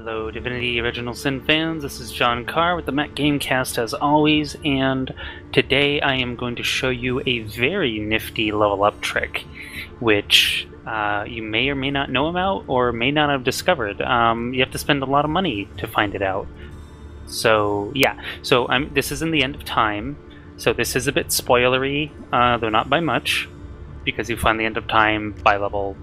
Hello Divinity Original Sin fans, this is John Carr with the Mac Gamecast as always, and today I am going to show you a very nifty level up trick, which you may or may not know about or may not have discovered. You have to spend a lot of money to find it out. So yeah, this is in the end of time, so this is a bit spoilery, though not by much, because you find the end of time by level,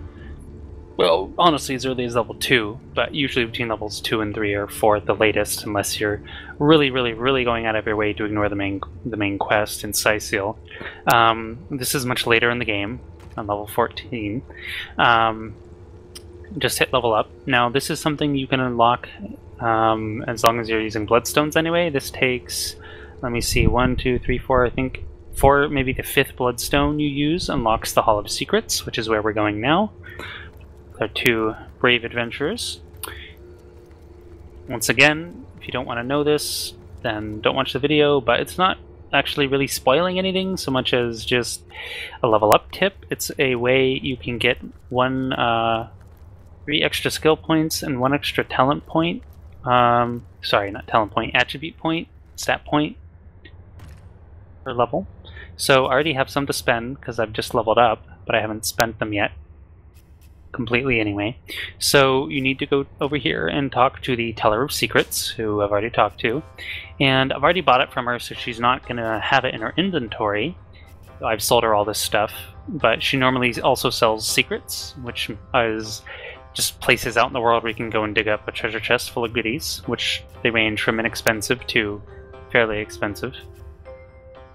well, honestly, as early as level 2, but usually between levels 2 and 3 or 4 at the latest, unless you're really going out of your way to ignore the main quest in Seal. This is much later in the game, on level 14. Just hit level up. Now, this is something you can unlock as long as you're using Bloodstones anyway. This takes, let me see, 1, 2, 3, 4, I think 4, maybe the 5th Bloodstone you use unlocks the Hall of Secrets, which is where we're going now. Our two brave adventurers. Once again, if you don't want to know this, then don't watch the video, but it's not actually really spoiling anything so much as just a level up tip. It's a way you can get 3 extra skill points and 1 extra talent point. Sorry, not talent point, attribute point, stat point per level. So I already have some to spend because I've just leveled up, but I haven't spent them yet. Completely anyway. So you need to go over here and talk to the Teller of Secrets, who I've already talked to. And I've already bought it from her, so she's not going to have it in her inventory. I've sold her all this stuff, but she normally also sells secrets, which is just places out in the world where you can go and dig up a treasure chest full of goodies, which they range from inexpensive to fairly expensive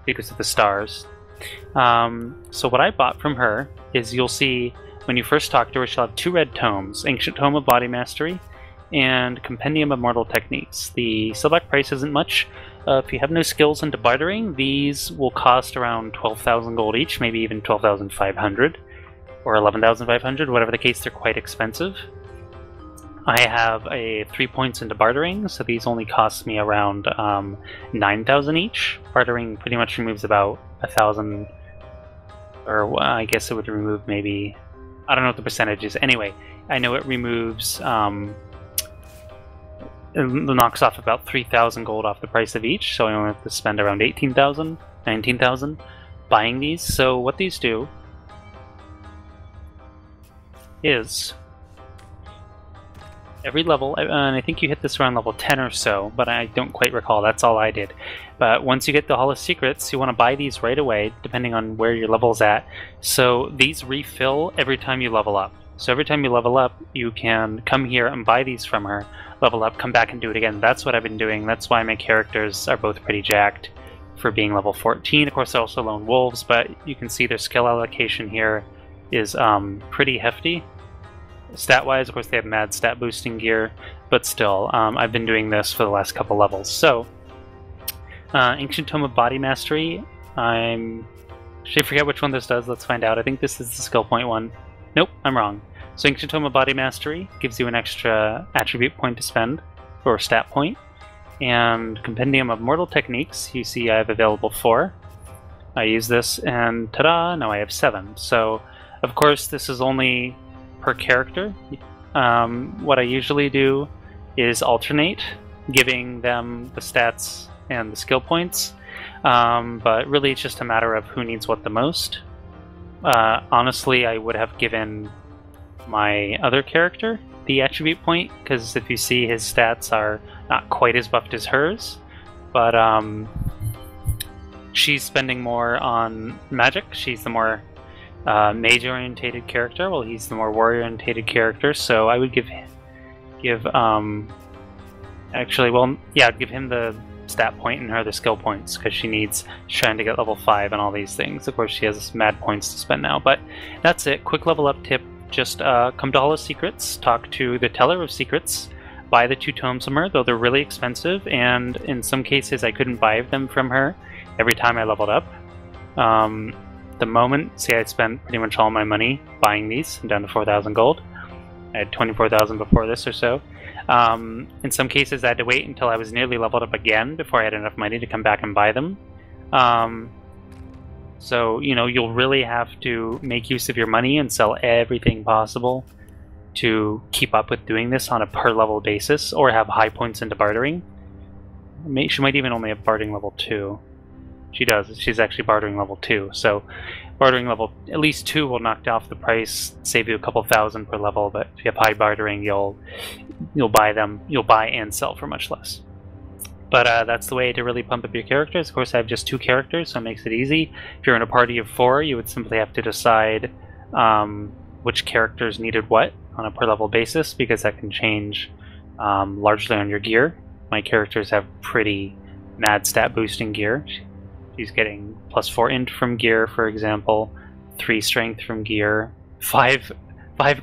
because of the stars. So what I bought from her is, you'll see when you first talk to her, she'll have 2 red tomes, Ancient Tome of Body Mastery and Compendium of Mortal Techniques. The select price isn't much. If you have no skills into bartering, these will cost around 12,000 gold each, maybe even 12,500 or 11,500, whatever the case. They're quite expensive. I have 3 points into bartering, so these only cost me around 9,000 each. Bartering pretty much removes about 1,000, or I guess it would remove maybe, I don't know what the percentage is. Anyway, I know it removes, it knocks off about 3,000 gold off the price of each, so I only have to spend around 18,000, 19,000 buying these. So what these do is, every level, and I think you hit this around level 10 or so, but I don't quite recall, that's all I did. But once you get the Hall of Secrets, you want to buy these right away, depending on where your level's at. So these refill every time you level up. So every time you level up, you can come here and buy these from her, level up, come back and do it again. That's what I've been doing. That's why my characters are both pretty jacked for being level 14. Of course, they're also lone wolves, but you can see their skill allocation here is pretty hefty. Stat-wise, of course, they have mad stat boosting gear, but still, I've been doing this for the last couple levels. So, Ancient Tome of Body Mastery, I forget which one this does, let's find out. I think this is the skill point one. Nope, I'm wrong. So Ancient Tome of Body Mastery gives you an extra attribute point to spend, or stat point. And Compendium of Mortal Techniques, you see I have available 4. I use this, and ta-da, now I have 7. So, of course, this is only per character. What I usually do is alternate, giving them the stats and the skill points, but really it's just a matter of who needs what the most. Honestly, I would have given my other character the attribute point, because if you see, his stats are not quite as buffed as hers, but she's spending more on magic. She's the more mage-orientated character, while he's the more warrior-orientated character. So I would give him the stat point and her the skill points, because she's trying to get level 5 and all these things. Of course, she has mad points to spend now, but that's it. Quick level up tip: just come to Hall of Secrets, talk to the Teller of Secrets, buy the 2 tomes from her, though they're really expensive, and in some cases I couldn't buy them from her every time I leveled up. The moment, see, I spent pretty much all my money buying these. I'm down to 4,000 gold. I had 24,000 before this or so. In some cases I had to wait until I was nearly leveled up again before I had enough money to come back and buy them. So, you know, you'll really have to make use of your money and sell everything possible to keep up with doing this on a per level basis or have high points into bartering. She might even only have bartering level 2. She does. She's actually bartering level 2. So bartering level at least 2 will knock off the price, save you a couple thousand per level. But if you have high bartering, you'll buy and sell for much less. But that's the way to really pump up your characters. Of course, I have just 2 characters, so it makes it easy. If you're in a party of 4, you would simply have to decide which characters needed what on a per level basis, because that can change largely on your gear. My characters have pretty mad stat boosting gear. She's getting +4 int from gear, for example, 3 strength from gear, 5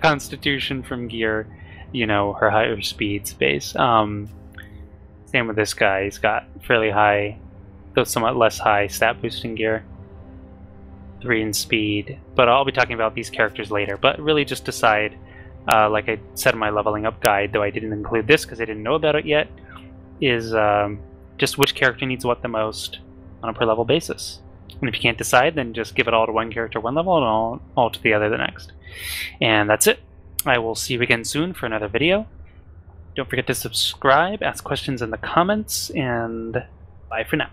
constitution from gear, you know, her higher speed space. Same with this guy. He's got fairly high, though somewhat less high, stat boosting gear. 3 in speed. But I'll be talking about these characters later. But really just decide, like I said in my leveling up guide, though I didn't include this because I didn't know about it yet, is just which character needs what the most on a per level basis. And if you can't decide, then just give it all to one character one level and all to the other the next. And that's it. I will see you again soon for another video. Don't forget to subscribe, ask questions in the comments, and bye for now.